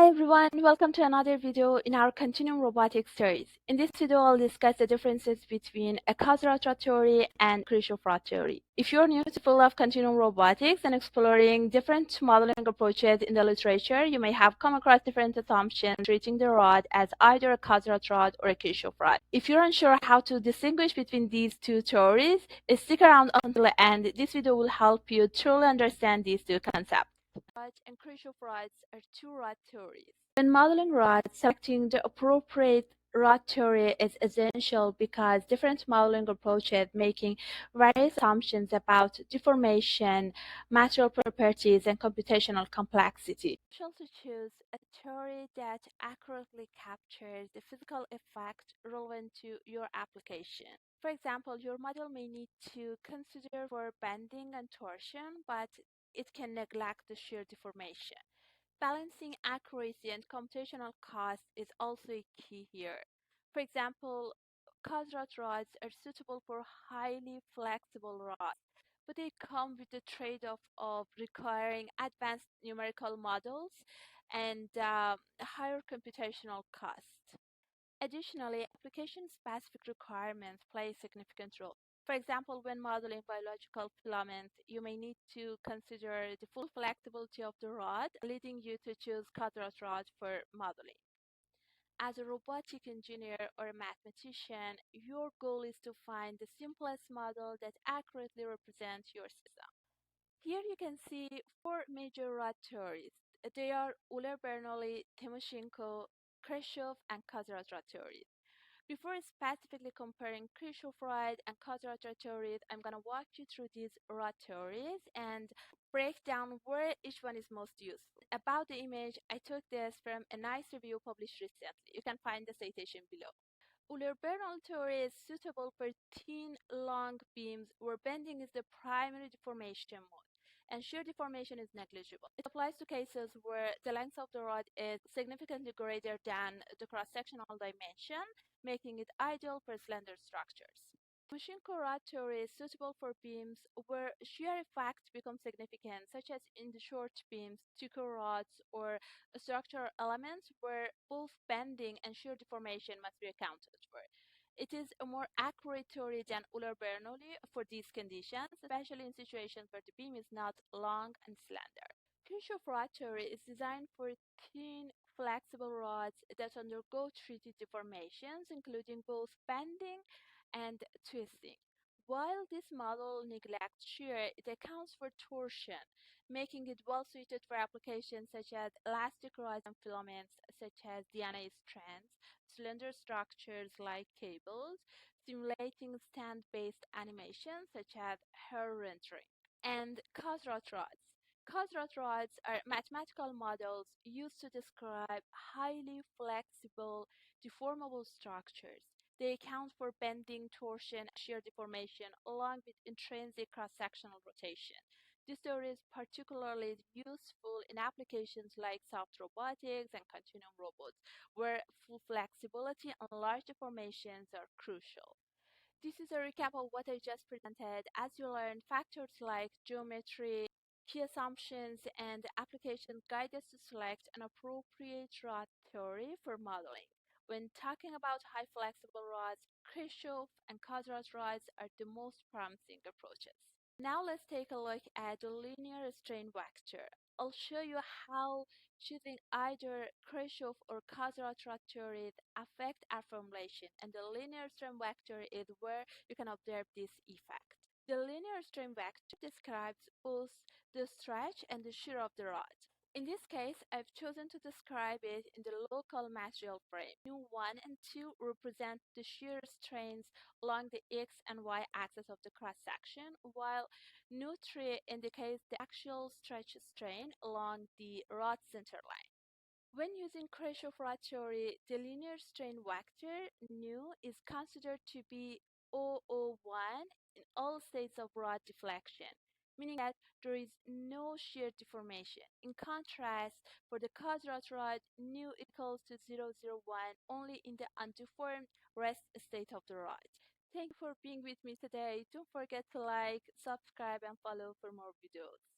Hi everyone, welcome to another video in our continuum robotics series. In this video, I'll discuss the differences between a Cosserat Rod Theory and Kirchhoff Rod Theory. If you're new to full of continuum robotics and exploring different modeling approaches in the literature, you may have come across different assumptions treating the rod as either a Cosserat rod or a Kirchhoff rod. If you're unsure how to distinguish between these two theories, stick around until the end. This video will help you truly understand these two concepts. Rod and Kirchhoff rods are two rod theories. When modeling rods, selecting the appropriate rod theory is essential because different modeling approaches making various assumptions about deformation, material properties, and computational complexity. You should also choose a theory that accurately captures the physical effect relevant to your application. For example, your model may need to consider for bending and torsion, but it can neglect the shear deformation. Balancing accuracy and computational cost is also a key here. For example, Cosserat rods are suitable for highly flexible rods, but they come with the trade-off of requiring advanced numerical models and higher computational cost. Additionally, application-specific requirements play a significant role. For example, when modeling biological filaments, you may need to consider the full flexibility of the rod, leading you to choose Cosserat rod for modeling. As a robotic engineer or a mathematician, your goal is to find the simplest model that accurately represents your system. Here you can see four major rod theories. They are Euler-Bernoulli, Timoshenko, Kirchhoff, and Cosserat rod theories. Before specifically comparing Kirchhoff rod and Cosserat rod theories, I'm going to walk you through these rod theories and break down where each one is most useful. About the image, I took this from a nice review published recently. You can find the citation below. Euler-Bernoulli theory is suitable for thin, long beams where bending is the primary deformation mode and shear deformation is negligible. It applies to cases where the length of the rod is significantly greater than the cross-sectional dimension, making it ideal for slender structures. Timoshenko Rod Theory is suitable for beams where shear effect becomes significant, such as in the short beams, thicker rods, or structural elements where both bending and shear deformation must be accounted for. It is a more accurate theory than Euler-Bernoulli for these conditions, especially in situations where the beam is not long and slender. Kirchhoff Rod Theory is designed for thin, flexible rods that undergo treated deformations, including both bending and twisting. While this model neglects shear, it accounts for torsion, making it well suited for applications such as elastic rods and filaments, such as DNA strands, slender structures like cables, simulating stand-based animations such as hair rendering, and Cosserat rods. Cosserat rods are mathematical models used to describe highly flexible, deformable structures. They account for bending, torsion, and shear deformation, along with intrinsic cross-sectional rotation. This theory is particularly useful in applications like soft robotics and continuum robots, where full flexibility and large deformations are crucial. This is a recap of what I just presented. As you learn, factors like geometry, key assumptions, and application guide us to select an appropriate rod theory for modeling. When talking about high flexible rods, Kirchhoff and Cosserat rods are the most promising approaches. Now let's take a look at the linear strain vector. I'll show you how choosing either Kirchhoff or Cosserat rod theories affect our formulation, and the linear strain vector is where you can observe this effect. The linear strain vector describes both the stretch and the shear of the rod. In this case, I've chosen to describe it in the local material frame. Nu1 and 2 represent the shear strains along the x and y axis of the cross-section, while Nu3 indicates the actual stretch strain along the rod center line. When using Kirchhoff Rod Theory, the linear strain vector nu is considered to be O01 in all states of rod deflection, meaning that there is no shear deformation. In contrast, for the Cosserat rod, nu equals to 001 only in the undeformed rest state of the rod. Thank you for being with me today. Don't forget to like, subscribe, and follow for more videos.